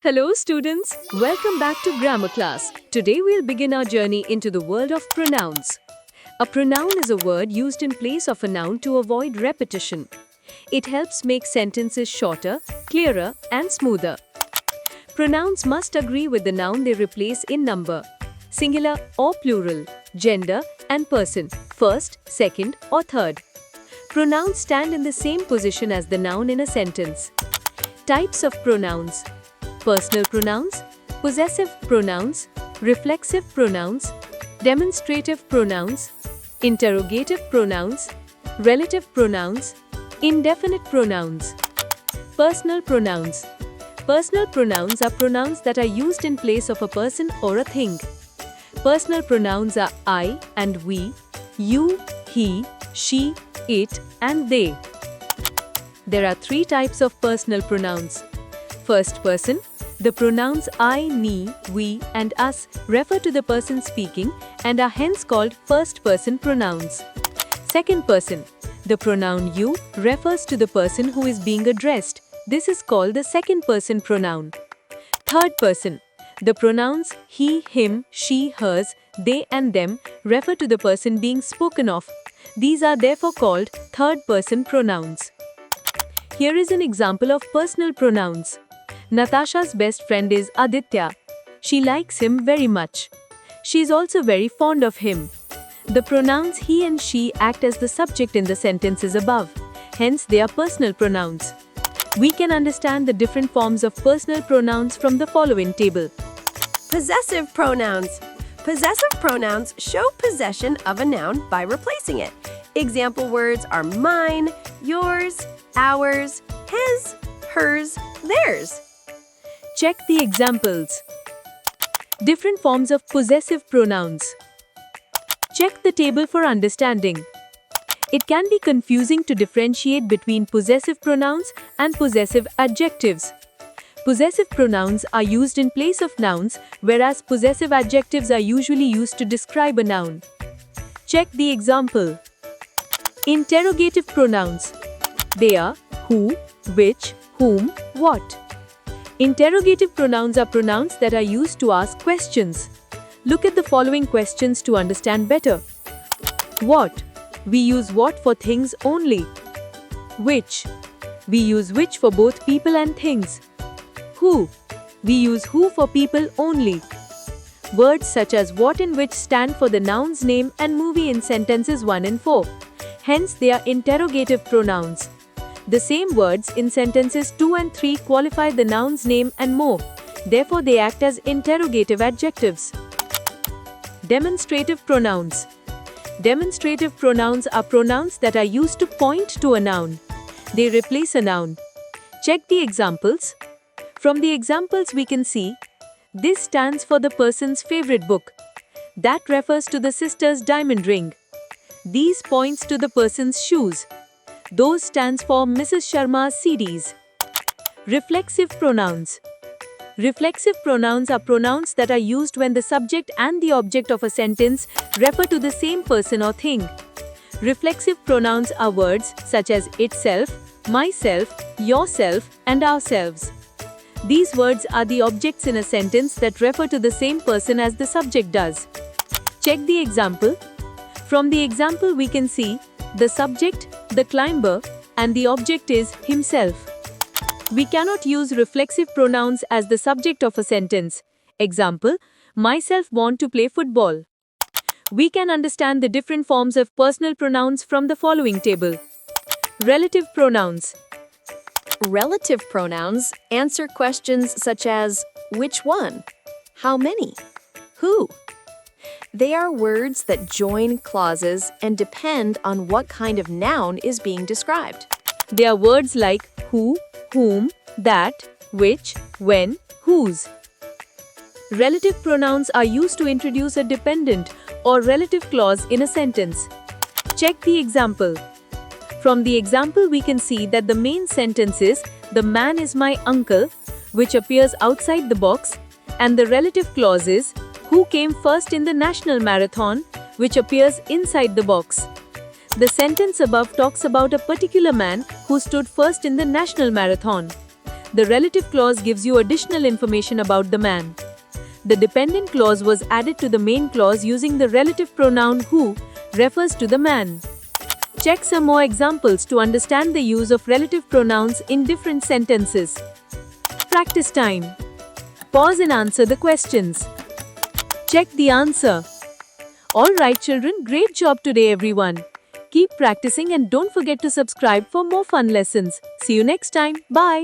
Hello students, welcome back to grammar class. Today we'll begin our journey into the world of pronouns. A pronoun is a word used in place of a noun to avoid repetition. It helps make sentences shorter, clearer, and smoother. Pronouns must agree with the noun they replace in number, singular or plural, gender, and person, first, second, or third. Pronouns stand in the same position as the noun in a sentence. Types of pronouns: personal pronouns, possessive pronouns, reflexive pronouns, demonstrative pronouns, interrogative pronouns, relative pronouns, indefinite pronouns. Personal pronouns. Personal pronouns are pronouns that are used in place of a person or a thing. Personal pronouns are I and we, you, he, she, it, and they. There are three types of personal pronouns. First person. The pronouns I, me, we, and us refer to the person speaking and are hence called first-person pronouns. Second person. The pronoun you refers to the person who is being addressed. This is called the second-person pronoun. Third person. The pronouns he, him, she, hers, they, and them refer to the person being spoken of. These are therefore called third-person pronouns. Here is an example of personal pronouns. Natasha's best friend is Aditya. She likes him very much. She is also very fond of him. The pronouns he and she act as the subject in the sentences above. Hence, they are personal pronouns. We can understand the different forms of personal pronouns from the following table. Possessive pronouns. Possessive pronouns show possession of a noun by replacing it. Example words are mine, yours, ours, his, hers, theirs. Check the examples. Different forms of possessive pronouns. Check the table for understanding. It can be confusing to differentiate between possessive pronouns and possessive adjectives. Possessive pronouns are used in place of nouns, whereas possessive adjectives are usually used to describe a noun. Check the example. Interrogative pronouns. They are who, which, whom, what. Interrogative pronouns are pronouns that are used to ask questions. Look at the following questions to understand better. What? We use what for things only. Which? We use which for both people and things. Who? We use who for people only. Words such as what and which stand for the noun's name and movie in sentences 1 and 4. Hence, they are interrogative pronouns. The same words in sentences 2 and 3 qualify the noun's name and more. Therefore, they act as interrogative adjectives. Demonstrative pronouns. Demonstrative pronouns are pronouns that are used to point to a noun. They replace a noun. Check the examples. From the examples we can see, this stands for the person's favorite book. That refers to the sister's diamond ring. These points to the person's shoes. Those stands for Mrs. Sharma's CDs. Reflexive pronouns. Reflexive pronouns are pronouns that are used when the subject and the object of a sentence refer to the same person or thing. Reflexive pronouns are words such as itself, myself, yourself, and ourselves. These words are the objects in a sentence that refer to the same person as the subject does. Check the example. From the example we can see the subject, the climber, and the object is himself. We cannot use reflexive pronouns as the subject of a sentence. Example, myself want to play football. We can understand the different forms of personal pronouns from the following table. Relative pronouns. Relative pronouns answer questions such as which one, how many, who. They are words that join clauses and depend on what kind of noun is being described. They are words like who, whom, that, which, when, whose. Relative pronouns are used to introduce a dependent or relative clause in a sentence. Check the example. From the example we can see that the main sentence is the man is my uncle, which appears outside the box, and the relative clause is who came first in the national marathon, which appears inside the box. The sentence above talks about a particular man who stood first in the national marathon. The relative clause gives you additional information about the man. The dependent clause was added to the main clause using the relative pronoun who refers to the man. Check some more examples to understand the use of relative pronouns in different sentences. Practice time. Pause and answer the questions. Check the answer. Alright children, great job today everyone. Keep practicing and don't forget to subscribe for more fun lessons. See you next time. Bye.